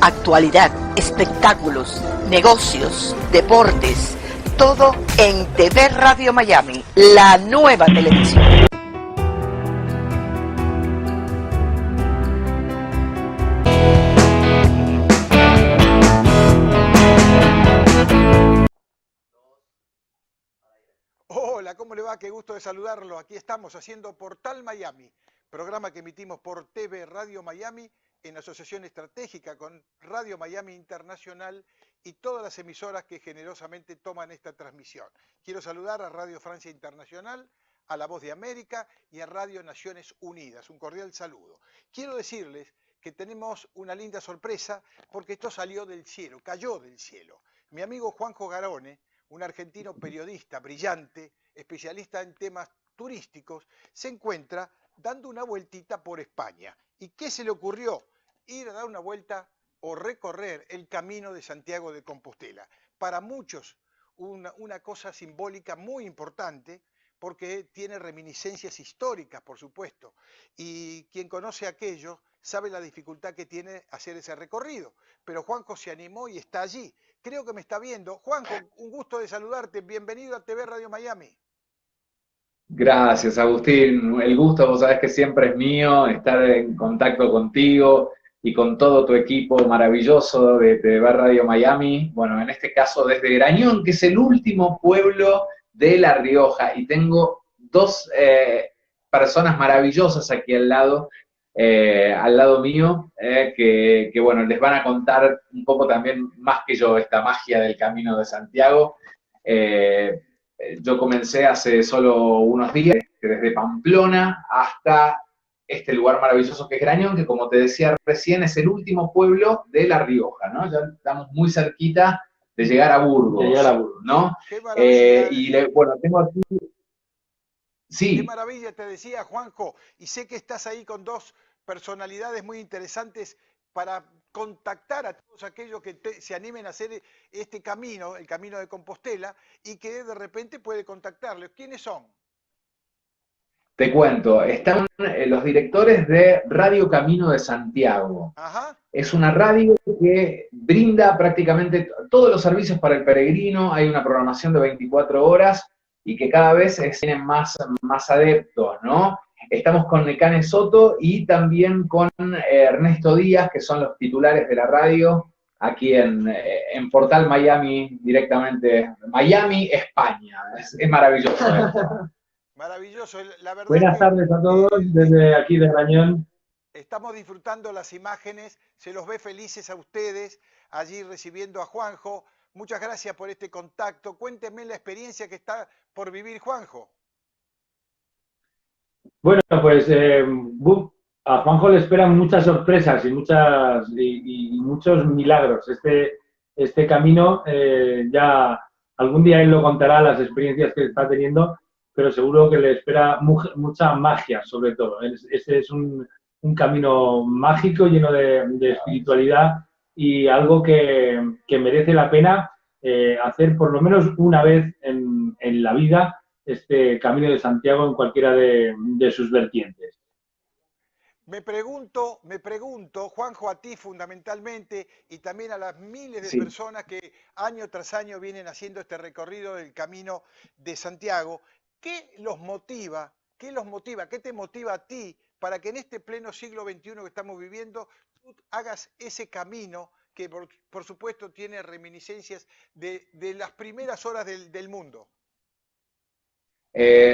Actualidad, espectáculos, negocios, deportes, todo en TV Radio Miami, la nueva televisión. Hola, ¿cómo le va? Qué gusto de saludarlo. Aquí estamos haciendo Portal Miami, programa que emitimos por TV Radio Miami en asociación estratégica con Radio Miami Internacional y todas las emisoras que generosamente toman esta transmisión. Quiero saludar a Radio Francia Internacional, a La Voz de América y a Radio Naciones Unidas. Un cordial saludo. Quiero decirles que tenemos una linda sorpresa porque esto salió del cielo, cayó del cielo. Mi amigo Juanjo Garone, un argentino periodista brillante, especialista en temas turísticos, se encuentra dando una vueltita por España. ¿Y qué se le ocurrió? Ir a dar una vuelta o recorrer el Camino de Santiago de Compostela. Para muchos una cosa simbólica muy importante porque tiene reminiscencias históricas, por supuesto. Y quien conoce aquello sabe la dificultad que tiene hacer ese recorrido. Pero Juanjo se animó y está allí. Creo que me está viendo. Juanjo, un gusto de saludarte. Bienvenido a TV Radio Miami. Gracias, Agustín. El gusto, vos sabés que siempre es mío, estar en contacto contigo y con todo tu equipo maravilloso de TV Radio Miami. Bueno, en este caso desde Grañón, que es el último pueblo de La Rioja. Y tengo dos personas maravillosas aquí al lado mío, que bueno, les van a contar un poco también más que yo esta magia del Camino de Santiago. Yo comencé hace solo unos días, desde Pamplona hasta este lugar maravilloso que es Grañón, que como te decía recién es el último pueblo de La Rioja, ¿no? Ya estamos muy cerquita de llegar a Burgos, ¿no? Qué maravilla. Bueno, tengo aquí... Sí. Qué maravilla, te decía Juanjo, y sé que estás ahí con dos personalidades muy interesantes para contactar a todos aquellos que se animen a hacer este camino, el Camino de Compostela, y que de repente puede contactarles. ¿Quiénes son? Te cuento, están los directores de Radio Camino de Santiago. Ajá. Es una radio que brinda prácticamente todos los servicios para el peregrino, hay una programación de 24 horas y que cada vez tienen más adeptos, ¿no? Estamos con Necane Soto y también con Ernesto Díaz, que son los titulares de la radio, aquí en Portal Miami, directamente. Miami, España. Es maravilloso esto. Maravilloso, la verdad. Buenas tardes a todos, desde aquí de Grañón. Estamos disfrutando las imágenes, se los ve felices a ustedes, allí recibiendo a Juanjo. Muchas gracias por este contacto. Cuéntenme la experiencia que está por vivir Juanjo. Bueno, pues a Juanjo le esperan muchas sorpresas y muchos milagros. Este camino, ya algún día él lo contará, las experiencias que está teniendo, pero seguro que le espera mucha magia, sobre todo. Este es un camino mágico, lleno de espiritualidad y algo que merece la pena hacer por lo menos una vez en la vida, este Camino de Santiago en cualquiera de sus vertientes. Me pregunto, Juanjo, a ti fundamentalmente y también a las miles de personas que año tras año vienen haciendo este recorrido del Camino de Santiago, ¿qué los motiva? ¿Qué te motiva a ti para que en este pleno siglo XXI que estamos viviendo tú hagas ese camino que por supuesto tiene reminiscencias de las primeras horas del mundo?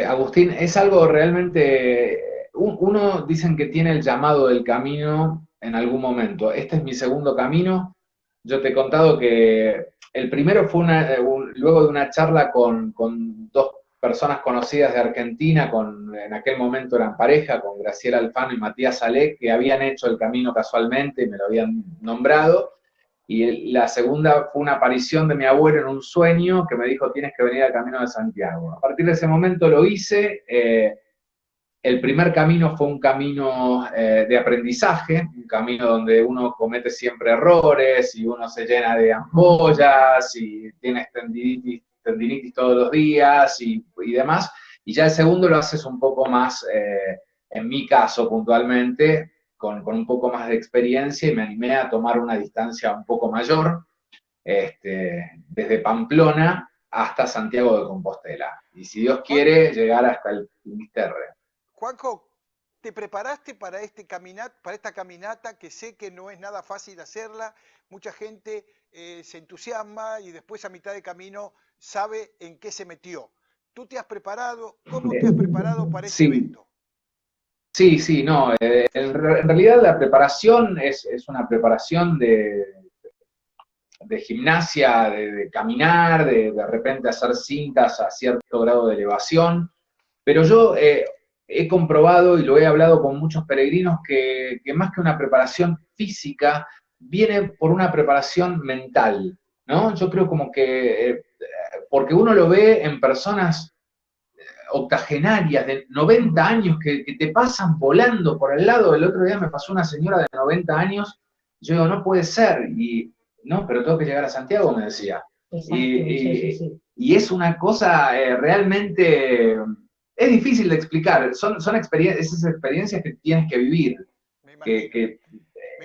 Agustín, es algo realmente, uno dicen que tiene el llamado del camino en algún momento. Este es mi segundo camino. Yo te he contado que el primero fue luego de una charla con dos personas conocidas de Argentina, en aquel momento eran pareja, con Graciela Alfano y Matías Salé, que habían hecho el camino casualmente y me lo habían nombrado. Y la segunda fue una aparición de mi abuelo en un sueño que me dijo, tienes que venir al Camino de Santiago. A partir de ese momento lo hice. El primer camino fue un camino de aprendizaje, un camino donde uno comete siempre errores y uno se llena de ampollas y tiene tendinitis todos los días y demás. Y ya el segundo lo haces un poco más, en mi caso puntualmente, con un poco más de experiencia y me animé a tomar una distancia un poco mayor, desde Pamplona hasta Santiago de Compostela. Y si Dios quiere, llegar hasta el Finisterre. Juanjo, ¿te preparaste para para esta caminata que sé que no es nada fácil hacerla? Mucha gente se entusiasma y después a mitad de camino sabe en qué se metió. ¿Tú te has preparado? ¿Cómo te has preparado para este evento? Sí, no. En realidad la preparación es una preparación de gimnasia, de caminar, de repente hacer cintas a cierto grado de elevación. Pero yo he comprobado y lo he hablado con muchos peregrinos que más que una preparación física, viene por una preparación mental, ¿no? Yo creo como que, porque uno lo ve en personas octogenarias de 90 años que te pasan volando por el lado. El otro día me pasó una señora de 90 años, yo digo, no puede ser, y no, pero tengo que llegar a Santiago, me decía. Exacto, sí. Y es una cosa realmente, es difícil de explicar, son esas experiencias que tienes que vivir, Me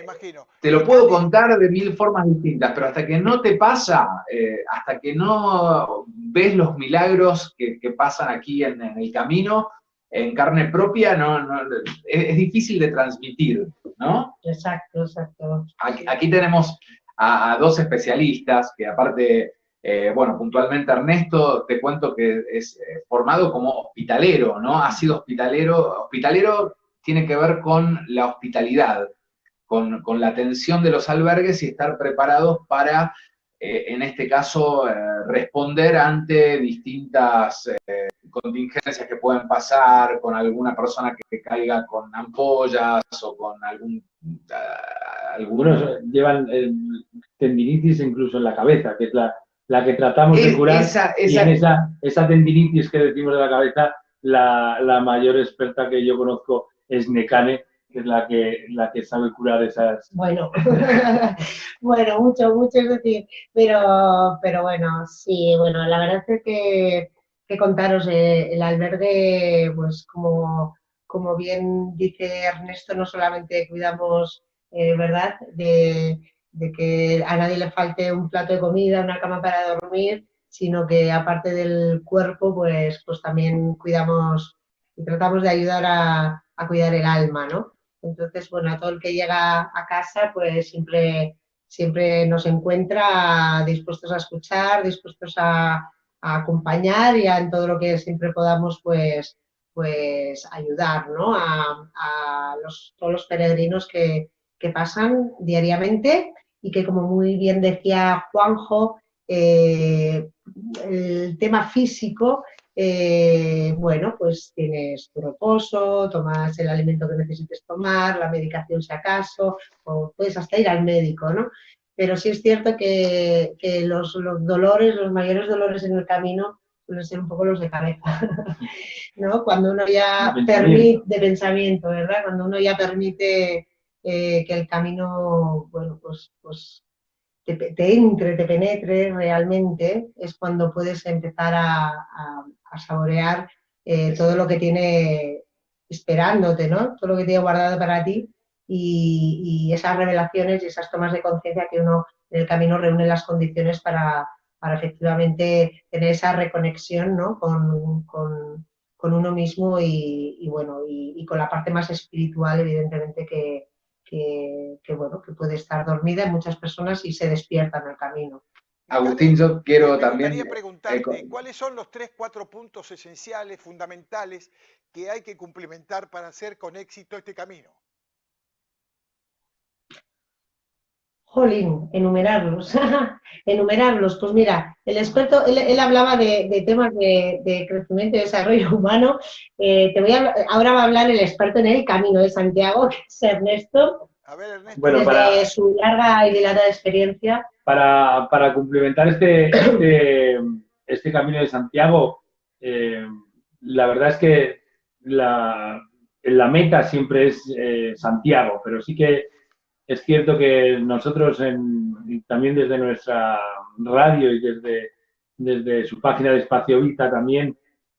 imagino. Te lo puedo contar de 1000 formas distintas, pero hasta que no te pasa, hasta que no ves los milagros que pasan aquí en el camino, en carne propia, es difícil de transmitir, ¿no? Exacto. Aquí tenemos a dos especialistas, que aparte, bueno, puntualmente Ernesto, te cuento que es formado como hospitalero, ¿no? Ha sido hospitalero. Hospitalero tiene que ver con la hospitalidad, con la atención de los albergues y estar preparados para, en este caso, responder ante distintas contingencias que pueden pasar, con alguna persona que caiga con ampollas o con Algunos llevan tendinitis incluso en la cabeza, que es la que tratamos de curar. Y en esa tendinitis que decimos de la cabeza, la mayor experta que yo conozco es Nekane, que es la que sabe curar esas. Bueno, mucho es decir, pero bueno, sí, bueno, la verdad es que contaros, el albergue, pues como bien dice Ernesto, no solamente cuidamos, ¿verdad?, de que a nadie le falte un plato de comida, una cama para dormir, sino que aparte del cuerpo, pues también cuidamos y tratamos de ayudar a cuidar el alma, ¿no? Entonces, bueno, a todo el que llega a casa, pues siempre nos encuentra dispuestos a escuchar, dispuestos a acompañar y en todo lo que siempre podamos, pues ayudar, ¿no? A todos los peregrinos que pasan diariamente y que, como muy bien decía Juanjo, el tema físico, bueno, pues tienes tu reposo, tomas el alimento que necesites tomar, la medicación si acaso, o puedes hasta ir al médico, ¿no? Pero sí es cierto que los dolores, los mayores dolores en el camino suelen ser un poco los de cabeza, ¿no? Cuando uno ya permite, de pensamiento, ¿verdad? Cuando uno ya permite que el camino, bueno, pues te entre, te penetre realmente, es cuando puedes empezar a saborear todo lo que tiene esperándote, ¿no? Todo lo que tiene guardado para ti y esas revelaciones y esas tomas de conciencia que uno en el camino reúne las condiciones para efectivamente tener esa reconexión, ¿no?, con uno mismo y bueno, y con la parte más espiritual, evidentemente, que bueno, que puede estar dormida en muchas personas y se despierta en el camino. Agustín, yo quiero también... Me gustaría preguntarte, ¿cuáles son los 3-4 puntos esenciales, fundamentales, que hay que cumplimentar para hacer con éxito este camino? Jolín, enumerarlos. Enumerarlos. Pues mira, el experto, él hablaba de temas de crecimiento y desarrollo humano. Ahora va a hablar el experto en el Camino de Santiago, que es Ernesto. A ver, Ernesto. Bueno, desde su larga y dilatada experiencia. Para complementar este Camino de Santiago, la verdad es que la meta siempre es Santiago, pero sí que es cierto que nosotros también desde nuestra radio y desde su página de Espacio Vita también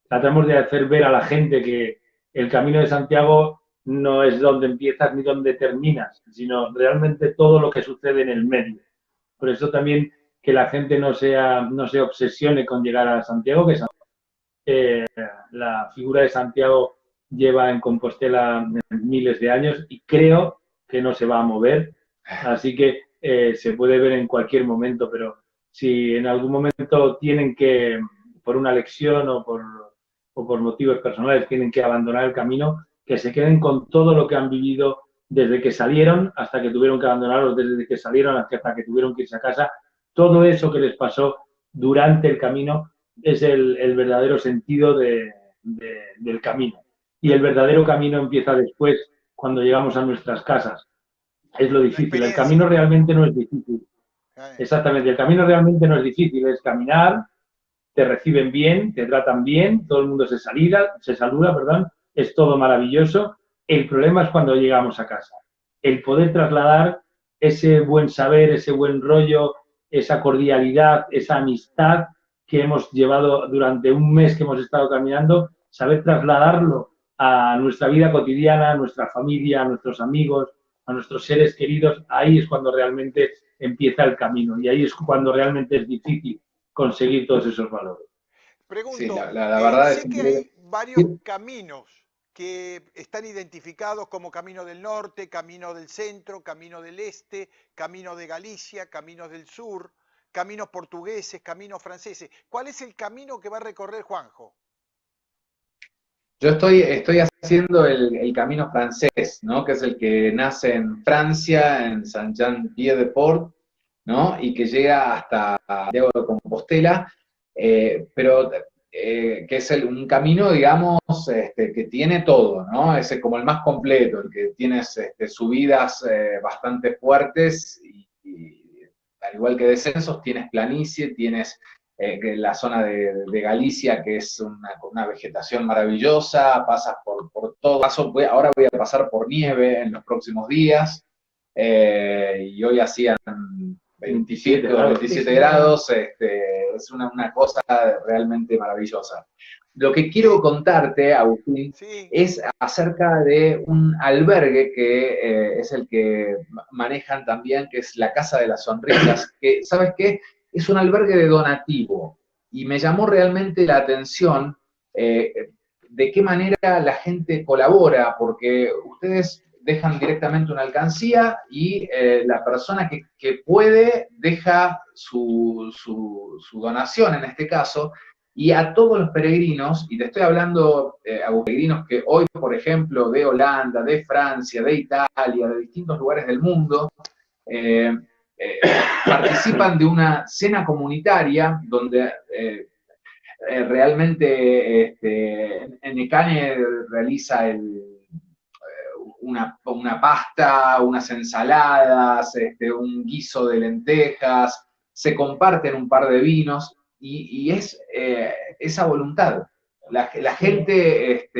tratamos de hacer ver a la gente que el Camino de Santiago no es donde empiezas ni donde terminas, sino realmente todo lo que sucede en el medio. Por eso también que la gente no se obsesione con llegar a Santiago, que la figura de Santiago lleva en Compostela miles de años y creo que no se va a mover, así que se puede ver en cualquier momento, pero si en algún momento tienen que, por una lección o por motivos personales, tienen que abandonar el camino, que se queden con todo lo que han vivido desde que salieron hasta que tuvieron que abandonarlo, desde que salieron hasta que tuvieron que irse a casa. Todo eso que les pasó durante el camino es el verdadero sentido del camino. Y el verdadero camino empieza después, cuando llegamos a nuestras casas. Es lo difícil. El camino realmente no es difícil. Exactamente. El camino realmente no es difícil. Es caminar, te reciben bien, te tratan bien, todo el mundo se saluda, perdón, es todo maravilloso. El problema es cuando llegamos a casa. El poder trasladar ese buen saber, ese buen rollo, esa cordialidad, esa amistad que hemos llevado durante un mes que hemos estado caminando, saber trasladarlo a nuestra vida cotidiana, a nuestra familia, a nuestros amigos, a nuestros seres queridos, ahí es cuando realmente empieza el camino y ahí es cuando realmente es difícil conseguir todos esos valores. Pregunto, sí, la verdad sé es que hay varios caminos que están identificados como Camino del Norte, Camino del Centro, Camino del Este, Camino de Galicia, Caminos del Sur, caminos portugueses, caminos franceses. ¿Cuál es el camino que va a recorrer Juanjo? Yo estoy haciendo el camino francés, ¿no? Que es el que nace en Francia, en Saint-Jean-Pied-de-Port, ¿no? Y que llega hasta Santiago de Compostela, pero que es un camino, digamos, que tiene todo, ¿no? Es como el más completo, el que tienes subidas bastante fuertes y al igual que descensos, tienes planicie, tienes la zona de Galicia, que es una vegetación maravillosa, pasas por todo. Ahora voy a pasar por nieve en los próximos días, y hoy hacían 27 o 27 grados, es una cosa realmente maravillosa. Lo que quiero contarte, Agustín, es acerca de un albergue que es el que manejan también, que es la Casa de las Sonrisas, que, ¿sabes qué? Es un albergue de donativo y me llamó realmente la atención de qué manera la gente colabora, porque ustedes dejan directamente una alcancía y la persona que puede deja su donación en este caso, y a todos los peregrinos, y te estoy hablando a peregrinos que hoy, por ejemplo, de Holanda, de Francia, de Italia, de distintos lugares del mundo, participan de una cena comunitaria donde realmente Necane realiza una pasta, unas ensaladas, un guiso de lentejas, se comparten un par de vinos y es esa voluntad. La gente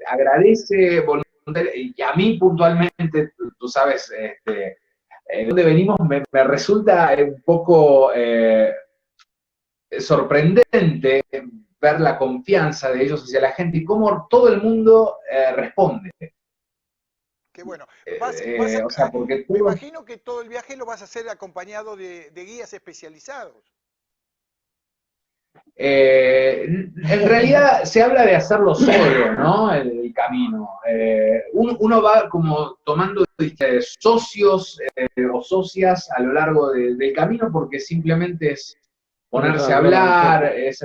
agradece voluntad, y a mí puntualmente, tú sabes, de dónde venimos, me resulta un poco sorprendente ver la confianza de ellos hacia la gente y cómo todo el mundo responde. Qué bueno. Me imagino que todo el viaje lo vas a hacer acompañado de guías especializados. En realidad se habla de hacerlo solo, ¿no? El camino. Uno va como tomando socios o socias a lo largo del camino porque simplemente es ponerse a hablar, es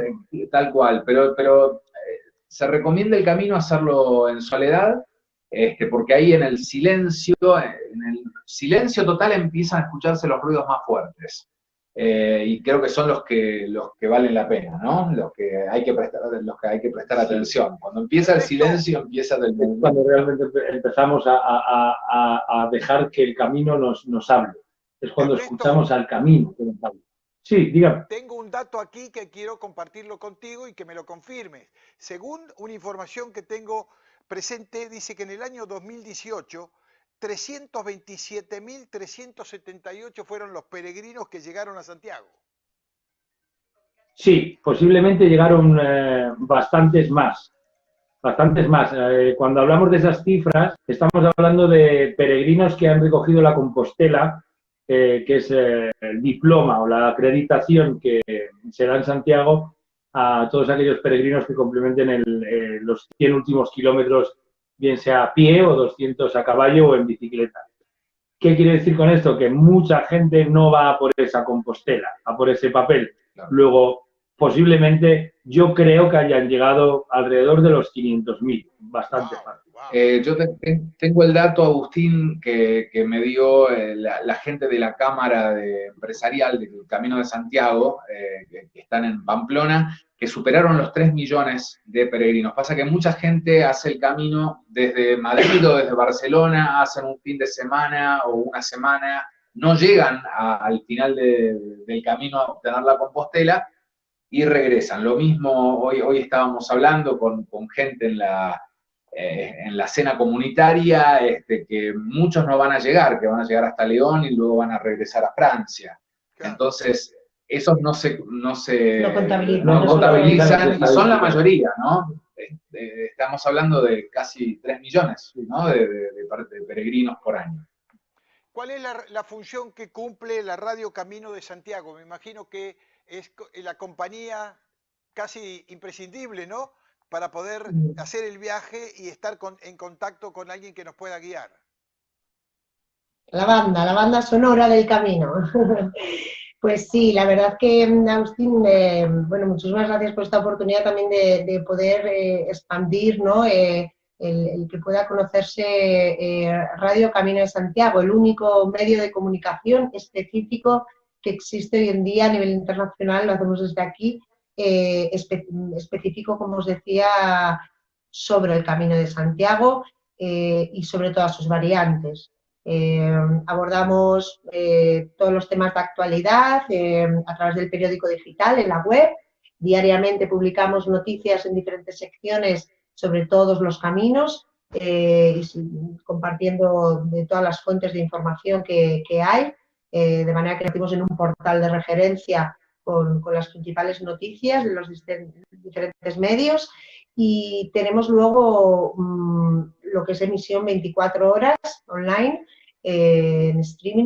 tal cual, pero se recomienda el camino hacerlo en soledad, porque ahí en el silencio total empiezan a escucharse los ruidos más fuertes. Y creo que son los que valen la pena, ¿no? Los que hay que prestar atención. Cuando empieza el silencio, empieza el mundo. Cuando realmente empezamos a dejar que el camino nos hable. Es cuando escuchamos al camino que nos habla. Sí, dígame. Tengo un dato aquí que quiero compartirlo contigo y que me lo confirmes. Según una información que tengo presente, dice que en el año 2018, 327.378 fueron los peregrinos que llegaron a Santiago. Sí, posiblemente llegaron bastantes más. bastantes más. Cuando hablamos de esas cifras, estamos hablando de peregrinos que han recogido la Compostela, que es el diploma o la acreditación que se da en Santiago a todos aquellos peregrinos que complementen los 100 últimos kilómetros, bien sea a pie o 200 a caballo o en bicicleta. ¿Qué quiere decir con esto? Que mucha gente no va a por esa Compostela, a por ese papel. Claro. Luego, posiblemente, yo creo que hayan llegado alrededor de los 500.000, bastante fácil. Yo tengo el dato, Agustín, que me dio la gente de la Cámara Empresarial del Camino de Santiago, que están en Pamplona, que superaron los 3 millones de peregrinos. Pasa que mucha gente hace el camino desde Madrid o desde Barcelona, hacen un fin de semana o una semana, no llegan al final del camino a obtener la Compostela y regresan. Lo mismo, hoy estábamos hablando con gente en la cena comunitaria, que muchos no van a llegar, que van a llegar hasta León y luego van a regresar a Francia. Claro. Entonces, esos no contabilizan y son la mayoría, ¿no? Estamos hablando de casi 3 millones, ¿no? de peregrinos por año. ¿Cuál es la función que cumple la Radio Camino de Santiago? Me imagino que es la compañía casi imprescindible, ¿no?, para poder hacer el viaje y estar en contacto con alguien que nos pueda guiar. La banda sonora del camino. Pues sí, la verdad que, Agustín, bueno, muchísimas gracias por esta oportunidad también de poder expandir, ¿no?, el que pueda conocerse Radio Camino de Santiago, el único medio de comunicación específico que existe hoy en día a nivel internacional, lo hacemos desde aquí, específico, como os decía, sobre el Camino de Santiago y sobre todas sus variantes. Abordamos todos los temas de actualidad a través del periódico digital en la web. Diariamente publicamos noticias en diferentes secciones sobre todos los caminos, compartiendo de todas las fuentes de información que hay, de manera que nacimos en un portal de referencia con las principales noticias de los diferentes medios, y tenemos luego lo que es emisión 24 horas online en streaming,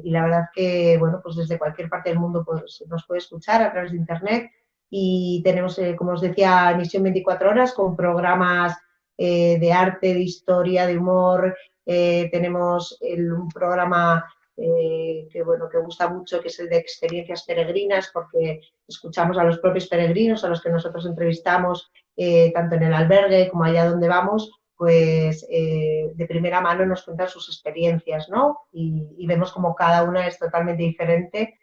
y la verdad que, bueno, pues desde cualquier parte del mundo pues, nos puede escuchar a través de internet, y tenemos, como os decía, emisión 24 horas con programas de arte, de historia, de humor. Tenemos un programa que gusta mucho, que es el de experiencias peregrinas, porque escuchamos a los propios peregrinos, a los que nosotros entrevistamos, tanto en el albergue como allá donde vamos, pues de primera mano nos cuentan sus experiencias, ¿no? Y vemos como cada una es totalmente diferente,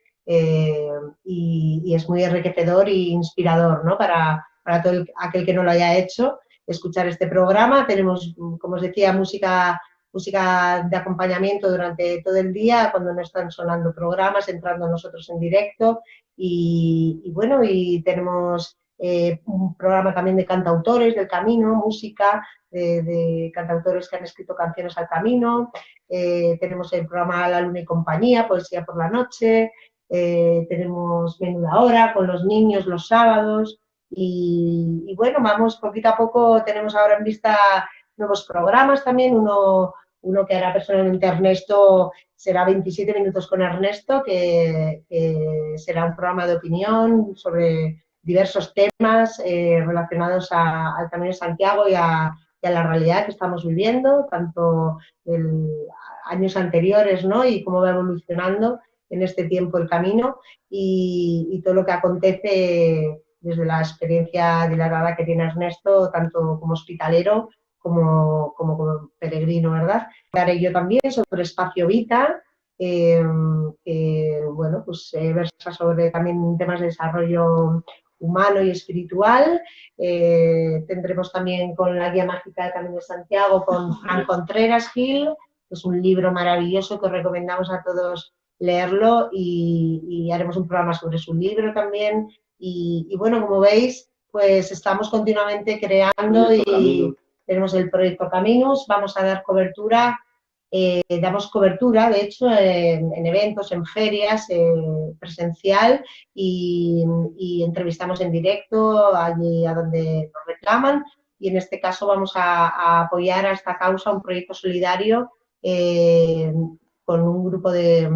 y es muy enriquecedor e inspirador, ¿no?, para todo aquel que no lo haya hecho, escuchar este programa. Tenemos, como os decía, música de acompañamiento durante todo el día, cuando no están sonando programas, entrando nosotros en directo, y bueno, y tenemos un programa también de cantautores del camino, música de cantautores que han escrito canciones al camino. Tenemos el programa La Luna y Compañía, Poesía por la Noche. Tenemos Menuda Hora con los niños los sábados, y bueno, vamos poquito a poco. Tenemos ahora en vista nuevos programas también, uno que hará personalmente Ernesto, será 27 minutos con Ernesto, que será un programa de opinión sobre diversos temas relacionados al Camino de Santiago y a la realidad que estamos viviendo, tanto en años anteriores, ¿no?, y cómo va evolucionando en este tiempo el camino, y todo lo que acontece desde la experiencia dilatada que tiene Ernesto, tanto como hospitalero como peregrino, ¿verdad? Hablaré yo también sobre Espacio Vita, que bueno, pues versa sobre también temas de desarrollo humano y espiritual. Tendremos también con la guía mágica del Camino de Santiago con Fran Contreras Gil, que es un libro maravilloso que os recomendamos a todos leerlo, y haremos un programa sobre su libro también. Y bueno, como veis, pues estamos continuamente creando, y tenemos el proyecto Caminos. Vamos a dar cobertura, damos cobertura, de hecho, en eventos, en ferias, presencial, y entrevistamos en directo allí a donde nos reclaman. en este caso vamos a apoyar a esta causa un proyecto solidario con un grupo de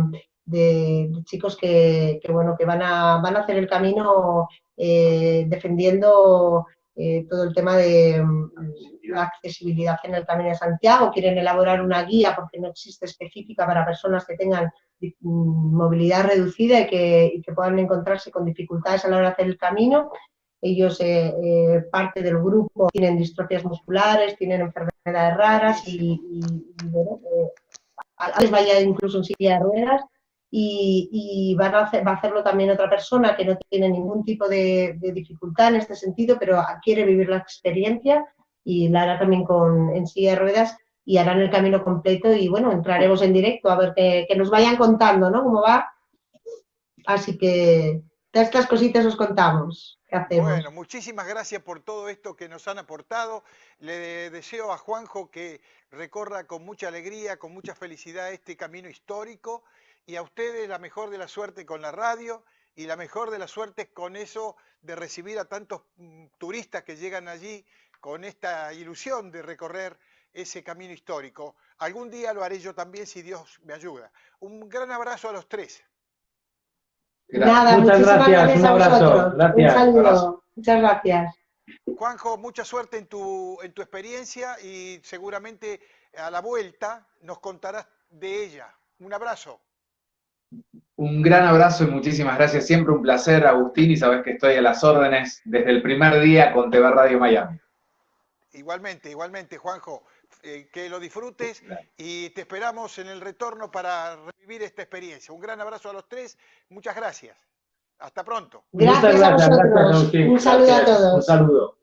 chicos que van a hacer el camino defendiendo todo el tema de la accesibilidad en el Camino de Santiago. Quieren elaborar una guía porque no existe específica para personas que tengan movilidad reducida y que puedan encontrarse con dificultades a la hora de hacer el camino. Ellos, parte del grupo, tienen distrofias musculares, tienen enfermedades raras bueno, a veces vaya incluso en silla de ruedas. Y va a hacerlo también otra persona que no tiene ningún tipo de dificultad en este sentido, pero quiere vivir la experiencia y la hará también en silla de ruedas y harán el camino completo y bueno, entraremos en directo a ver que nos vayan contando, ¿no? Cómo va. Así que todas estas cositas os contamos. ¿Qué hacemos? Bueno, muchísimas gracias por todo esto que nos han aportado. Le deseo a Juanjo que recorra con mucha alegría, con mucha felicidad este camino histórico. Y a ustedes la mejor de la suerte con la radio y la mejor de la suerte con eso de recibir a tantos turistas que llegan allí con esta ilusión de recorrer ese camino histórico. Algún día lo haré yo también si Dios me ayuda. Un gran abrazo a los tres. Nada, muchas gracias, un abrazo. Gracias. Un saludo. Muchas gracias. Juanjo, mucha suerte en tu experiencia y seguramente a la vuelta nos contarás de ella. Un abrazo. Un gran abrazo y muchísimas gracias. Siempre un placer, Agustín, y sabes que estoy a las órdenes desde el primer día con TV Radio Miami. Igualmente, Juanjo. Que lo disfrutes y te esperamos en el retorno para revivir esta experiencia. Un gran abrazo a los tres. Muchas gracias. Hasta pronto. Gracias a vosotros. Gracias, un saludo a todos. Un saludo.